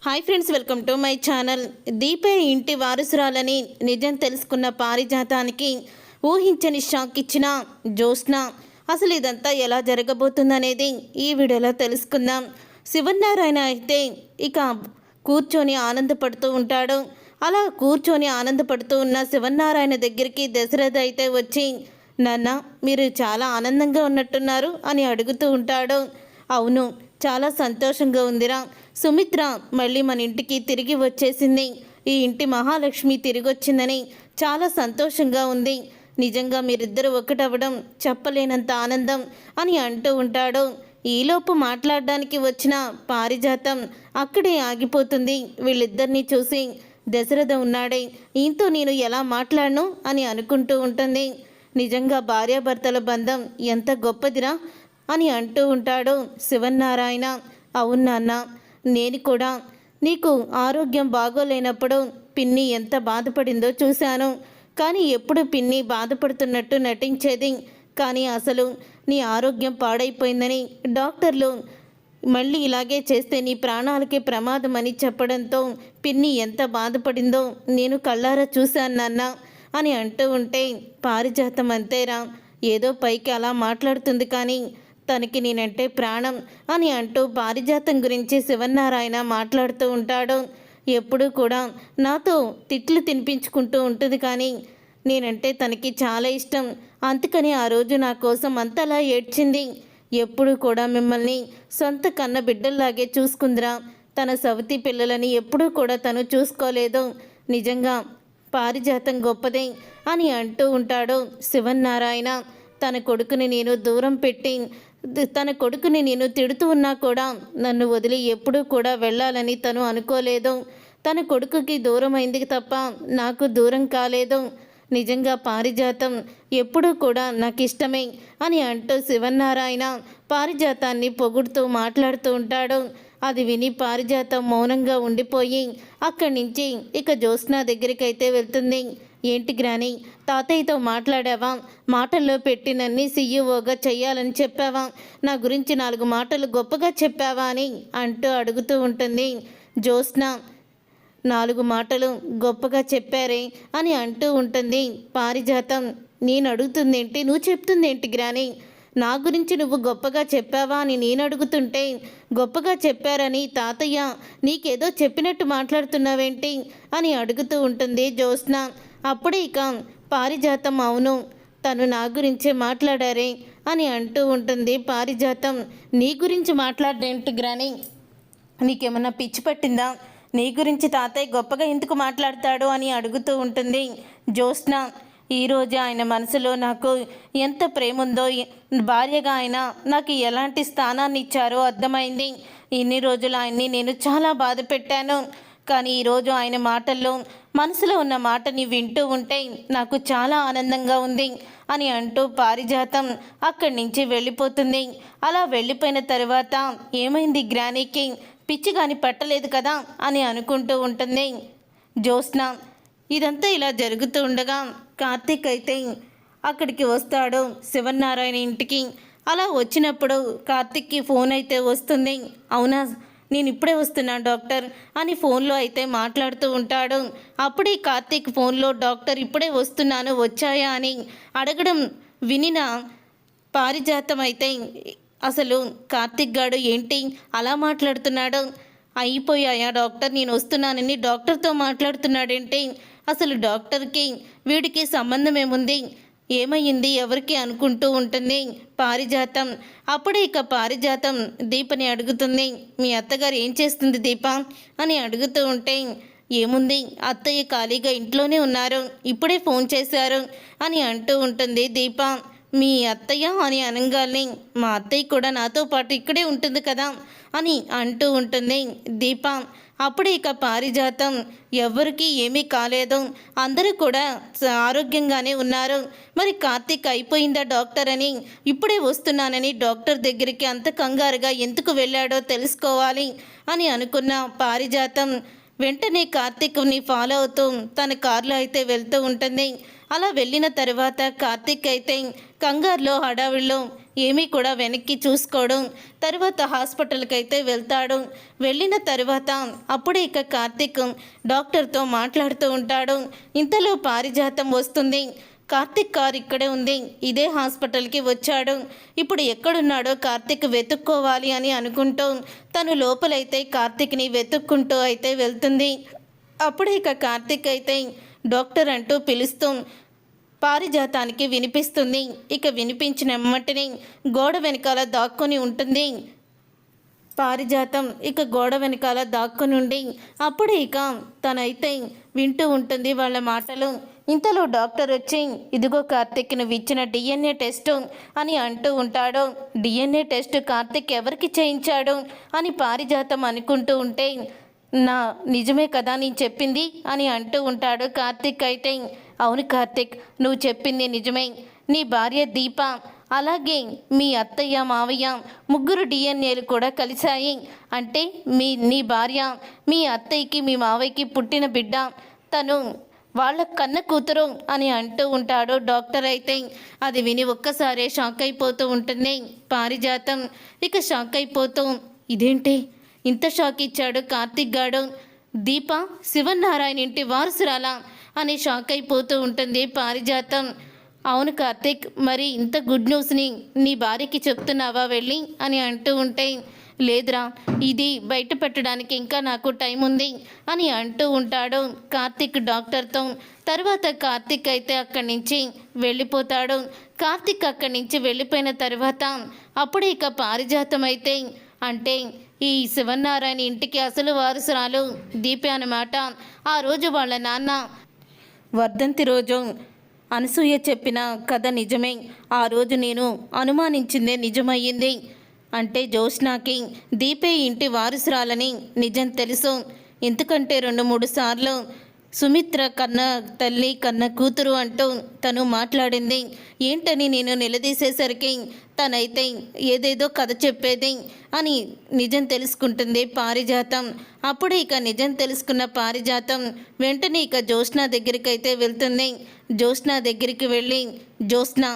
Hi friends, welcome to my channel. దీపే ఇంటి వారసురాలని నిజం తెలుసుకున్న పారిజాతానికి ఊహించని షాక్ ఇచ్చిన జ్యోత్స్న. అసలు ఇదంతా ఎలా జరగబోతుందనేది ఈ వీడియోలో తెలుసుకుందాం. శివనారాయణ అయితే ఇక కూర్చొని ఆనందపడుతూ ఉంటాడు. అలా కూర్చొని ఆనందపడుతూ ఉన్న శివనారాయణ దగ్గరికి దశరథ అయితే వచ్చి, నాన్న మీరు చాలా ఆనందంగా ఉన్నట్టున్నారు అని అడుగుతూ ఉంటాడు. అవును, చాలా సంతోషంగా ఉందిరా. సుమిత్ర మళ్ళీ మన ఇంటికి తిరిగి వచ్చేసింది. ఈ ఇంటి మహాలక్ష్మి తిరిగి వచ్చిందని చాలా సంతోషంగా ఉంది. నిజంగా మీరిద్దరూ ఒకటవ్వడం చెప్పలేనంత ఆనందం అని అంటూ ఉంటాడు. ఈలోపు మాట్లాడడానికి వచ్చిన పారిజాతం అక్కడే ఆగిపోతుంది. వీళ్ళిద్దరినీ చూసి, దశరథ ఉన్నాడే, ఈయనతో నేను ఎలా మాట్లాడను అని అనుకుంటూ ఉంటుంది. నిజంగా భార్యాభర్తల బంధం ఎంత గొప్పదిరా అని అంటూ ఉంటాడు శివనారాయణ. అవును నాన్న, నేను కూడా నీకు ఆరోగ్యం బాగోలేనప్పుడు పిన్ని ఎంత బాధపడిందో చూశాను. కానీ ఎప్పుడు పిన్ని బాధపడుతున్నట్టు నటించేది. కానీ అసలు నీ ఆరోగ్యం పాడైపోయిందని డాక్టర్లు మళ్ళీ ఇలాగే చేస్తే నీ ప్రాణాలకి ప్రమాదం అని చెప్పడంతో పిన్ని ఎంత బాధపడిందో నేను కళ్ళారా చూశాను నాన్న అని అంటూ ఉంటే, పారిజాతం అంతేరా, ఏదో పైకి అలా మాట్లాడుతుంది కానీ తనకి నేనంటే ప్రాణం అని అంటూ పారిజాతం గురించి శివనారాయణ మాట్లాడుతూ ఉంటాడు. ఎప్పుడూ కూడా నాతో తిట్లు తినిపించుకుంటూ ఉంటుంది కానీ నేనంటే తనకి చాలా ఇష్టం. అందుకని ఆ రోజు నా కోసం అంతలా ఏడ్చింది. ఎప్పుడూ కూడా మిమ్మల్ని సొంత కన్న బిడ్డల్లాగే చూసుకుందిరా. తన సవతి పిల్లలని ఎప్పుడూ కూడా తను చూసుకోలేదు. నిజంగా పారిజాతం గొప్పదే అని అంటూ ఉంటాడు శివనారాయణ. తన కొడుకుని నేను దూరం పెట్టి, తన కొడుకుని నేను తిడుతూ ఉన్నా కూడా నన్ను వదిలి ఎప్పుడూ కూడా వెళ్ళాలని తను అనుకోలేదు. తన కొడుకుకి దూరమైంది తప్ప నాకు దూరం కాలేదు. నిజంగా పారిజాతం ఎప్పుడూ కూడా నాకు ఇష్టమే అని అంటూ శివనారాయణ పారిజాతాన్ని పొగుడుతూ మాట్లాడుతూ ఉంటాడు. అది విని పారిజాతం మౌనంగా ఉండిపోయి అక్కడి నుంచి ఇక జ్యోత్స్న దగ్గరికి అయితే వెళ్తుంది. ఏంటి గ్రాని, తాతయ్యతో మాట్లాడావా? మాటల్లో పెట్టి నన్ను సీఈఓగా చెయ్యాలని చెప్పావా? నా గురించి 4 మాటలు గొప్పగా చెప్పావా అని అంటూ అడుగుతూ ఉంటుంది జ్యోత్స్న. 4 మాటలు గొప్పగా చెప్పారే అని అంటూ ఉంటుంది పారిజాతం. నేను అడుగుతుందేంటి, నువ్వు చెప్తుందేంటి గ్రాని? నా గురించి నువ్వు గొప్పగా చెప్పావా అని నేను అడుగుతుంటే, గొప్పగా చెప్పారని తాతయ్య నీకేదో చెప్పినట్టు మాట్లాడుతున్నావేంటి అని అడుగుతూ ఉంటుంది జ్యోత్స్న. అప్పుడే ఇక పారిజాతం, అవును తను నా గురించే మాట్లాడారే అని అంటూ ఉంటుంది పారిజాతం. నీ గురించి మాట్లాడేంటి గ్రాని? నీకేమన్నా పిచ్చి పట్టిందా? నీ గురించి తాతయ్య గొప్పగా ఎందుకు మాట్లాడతాడు అని అడుగుతూ ఉంటుంది జ్యోత్స్న. ఈరోజు ఆయన మనసులో నాకు ఎంత ప్రేమ ఉందో, భార్యగా ఆయన నాకు ఎలాంటి స్థానాన్ని ఇచ్చారో అర్థమైంది. ఇన్ని రోజులు ఆయన్ని నేను చాలా బాధ పెట్టాను. కానీ ఈరోజు ఆయన మాటల్లో మనసులో ఉన్న మాటని వింటూ ఉంటే నాకు చాలా ఆనందంగా ఉంది అని అంటూ పారిజాతం అక్కడి నుంచి వెళ్ళిపోతుంది. అలా వెళ్ళిపోయిన తర్వాత ఏమైంది గ్రానీకి, పిచ్చి కానీ పట్టలేదు కదా అని అనుకుంటూ ఉంటుంది జ్యోత్స్న. ఇదంతా ఇలా జరుగుతూ ఉండగా కార్తీక్ అయితే అక్కడికి వస్తాడు శివనారాయణ ఇంటికి. అలా వచ్చినప్పుడు కార్తీక్కి ఫోన్ అయితే వస్తుంది. అవునా, నేను ఇప్పుడే వస్తున్నాను డాక్టర్ అని ఫోన్లో అయితే మాట్లాడుతూ ఉంటాడు. అప్పుడే కార్తీక్ ఫోన్లో డాక్టర్ ఇప్పుడే వస్తున్నాను వచ్చాయా అని అడగడం వినిన పారిజాతం అయితే, అసలు కార్తీక్ గాడు ఏంటి అలా మాట్లాడుతున్నాడు? అయిపోయాయా డాక్టర్, నేను వస్తున్నానని డాక్టర్తో మాట్లాడుతున్నాడేంటి? అసలు డాక్టర్కి వీడికి సంబంధం ఏముంది? ఏమయ్యింది ఎవరికి అనుకుంటూ ఉంటుంది పారిజాతం. అప్పుడే ఇక పారిజాతం దీపని అడుగుతుంది, మీ అత్తగారు ఏం చేస్తుంది దీప అని అడుగుతూ ఉంటే, ఏముంది అత్తయ్య ఖాళీగా ఇంట్లోనే ఉన్నారు, ఇప్పుడే ఫోన్ చేశారు అని అంటూ ఉంటుంది దీప. మీ అత్తయ్య అని అనగానే, మా అత్తయ్య కూడా నాతో పాటు ఇక్కడే ఉంటుంది కదా అని అంటూ ఉంటుంది దీప. అప్పుడే ఇక పారిజాతం, ఎవరికి ఏమీ కాలేదు, అందరూ కూడా ఆరోగ్యంగానే ఉన్నారు. మరి కార్తీక్ అయిపోయిందా డాక్టర్ అని ఇప్పుడే వస్తున్నానని డాక్టర్ దగ్గరికి అంత కంగారుగా ఎందుకు వెళ్ళాడో తెలుసుకోవాలి అని అనుకున్న పారిజాతం వెంటనే కార్తీక్ని ఫాలో అవుతూ తన కారులో అయితే వెళ్తూ ఉంటుంది. అలా వెళ్ళిన తర్వాత కార్తీక్ అయితే కంగారులో హడావిడిలో ఏమీ కూడా వెనక్కి చూసుకోవడం. తర్వాత హాస్పిటల్కి అయితే వెళ్తాడు. వెళ్ళిన తర్వాత అప్పుడే ఇక కార్తీక్ డాక్టర్తో మాట్లాడుతూ ఉంటాడు. ఇంతలో పారిజాతం వస్తుంది. కార్తీక్ కార్ ఇక్కడే ఉంది, ఇదే హాస్పిటల్కి వచ్చాడు, ఇప్పుడు ఎక్కడున్నాడో కార్తీక్ వెతుక్కోవాలి అని అనుకుంటూ తను లోపలైతే కార్తీక్ని వెతుక్కుంటూ అయితే వెళ్తుంది. అప్పుడే ఇక కార్తీక్ అయితే డాక్టర్ అంటూ పిలుస్తూ పారిజాతానికి వినిపిస్తుంది. ఇక వినిపించిన వెంటనే గోడ వెనకాల దాక్కుని ఉంటుంది పారిజాతం. ఇక గోడ వెనకాల దాక్కుని ఉండి అప్పుడే ఇక తనైతే వింటూ ఉంటుంది వాళ్ళ మాటలు. ఇంతలో డాక్టర్ వచ్చి, ఇదిగో కార్తీక్ నువ్వు ఇచ్చిన డిఎన్ఏ టెస్ట్ అని అంటూ ఉంటాడు. డిఎన్ఏ టెస్ట్ కార్తీక్ ఎవరికి చేయించాడు అని పారిజాతం అనుకుంటూ ఉంటే, నిజమే కదా నేను చెప్పింది అని అంటూ ఉంటాడు కార్తీక్ అయితే. అవును కార్తీక్, నువ్వు చెప్పింది నిజమే. నీ భార్య దీప అలాగే మీ అత్తయ్య మావయ్య ముగ్గురు డిఎన్ఏలు కూడా కలిశాయి. అంటే నీ భార్య మీ అత్తయ్యకి మీ మావయ్యకి పుట్టిన బిడ్డ, తను వాళ్ళ కన్న కూతురు అని అంటూ ఉంటాడు డాక్టర్ అయితే. అది విని ఒక్కసారే షాక్ అయిపోతూ ఉంటుంది పారిజాతం. ఇక షాక్ అయిపోతూ, ఇదేంటి ఇంత షాక్ ఇచ్చాడు కార్తీక్ గాడు, దీప శివనారాయణ ఇంటి వారసురాలా అని షాక్ అయిపోతూ ఉంటుంది పారిజాతం. అవును కార్తీక్, మరి ఇంత గుడ్ న్యూస్ని నీ భార్యకి చెప్తున్నావా వెళ్ళి అని అంటూ ఉంటే, లేదురా, ఇది బయట పెట్టడానికి ఇంకా నాకు టైం ఉంది అని అంటూ ఉంటాడు కార్తీక్ డాక్టర్తో. తర్వాత కార్తీక్ అయితే అక్కడి నుంచి వెళ్ళిపోతాడు. కార్తీక్ అక్కడి నుంచి వెళ్ళిపోయిన తర్వాత అప్పుడే ఇక పారిజాతం అయితే, అంటే ఈ శివనారాయణ ఇంటికి అసలు వారసురాలు దీపే అన్నమాట. ఆ రోజు వాళ్ళ నాన్న వర్ధంతి రోజు అనసూయ చెప్పిన కథ నిజమే. ఆ రోజు నేను అనుమానించిందే నిజమయ్యింది. అంటే జ్యోత్స్నాకి దీపే ఇంటి వారసురాలని నిజం తెలుసు. ఎందుకంటే 2-3 సార్లు సుమిత్ర కన్న తల్లి కన్న కూతురు అంటూ తను మాట్లాడింది. ఏంటని నేను నిలదీసేసరికి తనైతే ఏదేదో కథ చెప్పేది అని నిజం తెలుసుకుంటుంది పారిజాతం. అప్పుడు ఇక నిజం తెలుసుకున్న పారిజాతం వెంటనే ఇక జ్యోత్స్న దగ్గరికి అయితే వెళ్తుంది. జ్యోత్స్న దగ్గరికి వెళ్ళి, జ్యోత్స్న,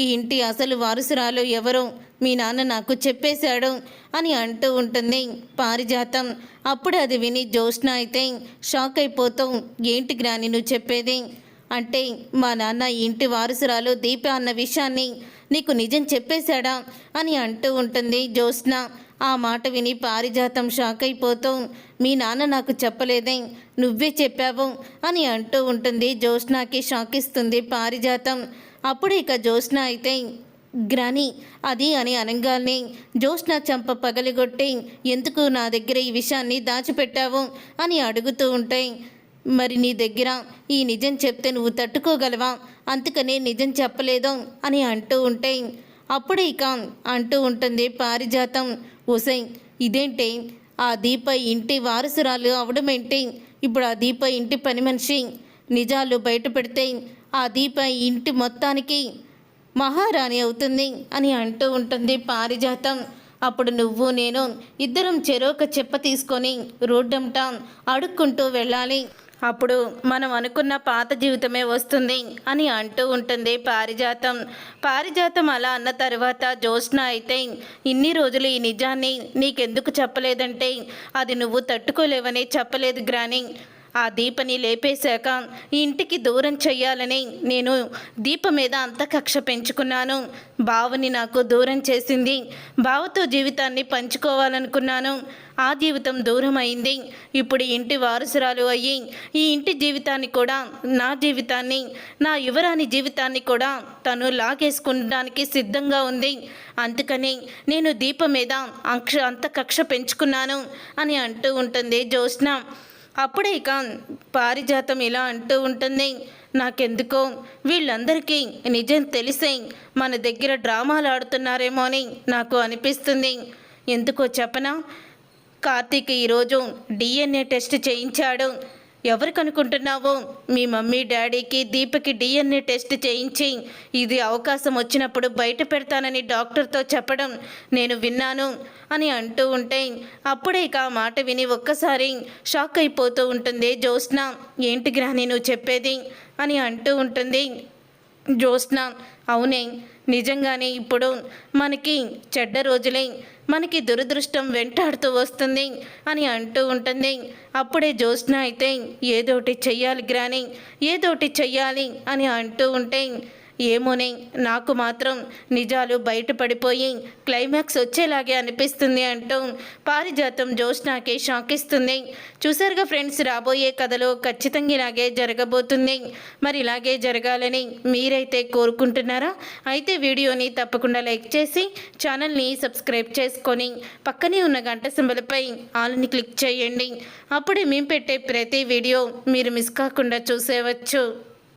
ఈ ఇంటి అసలు వారసురాలు ఎవరో మీ నాన్న నాకు చెప్పేశాడు అని అంటూ ఉంటుంది పారిజాతం. అప్పుడు అది విని జ్యోత్స్న అయితే షాక్ అయిపోతూ, ఏంటి గ్రాని నువ్వు చెప్పేది? అంటే మా నాన్న ఈ ఇంటి వారసురాలు దీప అన్న విషయాన్ని నీకు నిజం చెప్పేశాడా అని అంటూ ఉంటుంది జ్యోత్స్న. ఆ మాట విని పారిజాతం షాక్ అయిపోతూ, మీ నాన్న నాకు చెప్పలేదే, నువ్వే చెప్పావు అని అంటూ ఉంటుంది. జ్యోత్స్నకి షాక్ ఇస్తుంది పారిజాతం. అప్పుడు ఇక జ్యోత్స్న అయితే, గ్రాని అది అని అనగానే జ్యోత్స్న చంప పగలిగొట్టి, ఎందుకు నా దగ్గర ఈ విషయాన్ని దాచిపెట్టావు అని అడుగుతూ ఉంటాయి. మరి నీ దగ్గర ఈ నిజం చెప్తే నువ్వు తట్టుకోగలవా, అందుకనే నిజం చెప్పలేదు అని అంటూ ఉంటే, అప్పుడు ఇక అంటూ ఉంటుంది పారిజాతం, ఒసై ఇదేంటి, ఆ దీప ఇంటి వారసురాలు అవడమేంటి, ఇప్పుడు ఆ దీప ఇంటి పని మనిషి, నిజాలు బయట పెడితే ఆ దీప ఇంటి మొత్తానికి మహారాణి అవుతుంది అని అంటూ ఉంటుంది పారిజాతం. అప్పుడు నువ్వు నేను ఇద్దరం చెరొక చెప్ప తీసుకొని రోడ్డంటా అడుక్కుంటూ వెళ్ళాలి, అప్పుడు మనం అనుకున్న పాత జీవితమే వస్తుంది అని అంటూ ఉంటుంది పారిజాతం. పారిజాతం అలా అన్న తర్వాత జ్యోత్స్న అయితే, ఇన్ని రోజులు ఈ నిజాన్ని నీకెందుకు చెప్పలేదంటే, అది నువ్వు తట్టుకోలేవని చెప్పలేదు గ్రాని. ఆ దీపని లేపేశాక ఈ ఇంటికి దూరం చెయ్యాలని నేను దీప మీద అంత కక్ష పెంచుకున్నాను. బావని నాకు దూరం చేసింది, బావతో జీవితాన్ని పంచుకోవాలనుకున్నాను, ఆ జీవితం దూరం అయింది. ఇప్పుడు ఇంటి వారసురాలు అయ్యి ఈ ఇంటి జీవితాన్ని కూడా, నా జీవితాన్ని, నా యువరాణి జీవితాన్ని కూడా తను లాగేసుకుంటానికి సిద్ధంగా ఉంది. అందుకని నేను దీప మీద అంత కక్ష పెంచుకున్నాను అని అంటూ ఉంటుంది జ్యోత్స్న. అప్పుడే ఇక పారిజాతం ఇలా అంటూ ఉంటుంది, నాకెందుకో వీళ్ళందరికీ నిజం తెలిసే మన దగ్గర డ్రామాలు ఆడుతున్నారేమో అని నాకు అనిపిస్తుంది. ఎందుకో చెప్పనా, కార్తీక్ ఈరోజు డిఎన్ఏ టెస్ట్ చేయించాడు. ఎవరికి అనుకుంటున్నావో, మీ మమ్మీ డాడీకి దీపకి డిఎన్ఏ టెస్ట్ చేయించి ఇది అవకాశం వచ్చినప్పుడు బయట పెడతానని డాక్టర్తో చెప్పడం నేను విన్నాను అని అంటూ ఉంటే, అప్పుడే ఇక ఆ మాట విని ఒక్కసారి షాక్ అయిపోతూ ఉంటుంది జ్యోత్స్న. ఏంటి గ్రాని నువ్వు చెప్పేది అని అంటూ ఉంటుంది జ్యోత్స్న. అవునే, నిజంగానే ఇప్పుడు మనకి చెడ్డ రోజులే, మనకి దురదృష్టం వెంటాడుతూ వస్తుంది అని అంటూ ఉంటుంది. అప్పుడే జ్యోత్స్న అయితే ఏదోటి చెయ్యాలి గ్రాని, ఏదోటి చెయ్యాలి అని అంటూ ఉంటే, ఏమోనే నాకు మాత్రం నిజాలు బయటపడిపోయి క్లైమాక్స్ వచ్చేలాగే అనిపిస్తుంది అంటూ పారిజాతం జ్యోత్స్నాకి షాక్ ఇస్తుంది. చూసారుగా ఫ్రెండ్స్, రాబోయే కథలో ఖచ్చితంగా ఇలాగే జరగబోతుంది. మరి ఇలాగే జరగాలని మీరైతే కోరుకుంటున్నారా? అయితే వీడియోని తప్పకుండా లైక్ చేసి ఛానల్ని సబ్స్క్రైబ్ చేసుకొని పక్కనే ఉన్న గంట సింబల్పై ఆల్ని క్లిక్ చేయండి. అప్పుడే మేము పెట్టే ప్రతి వీడియో మీరు మిస్ కాకుండా చూసేవచ్చు.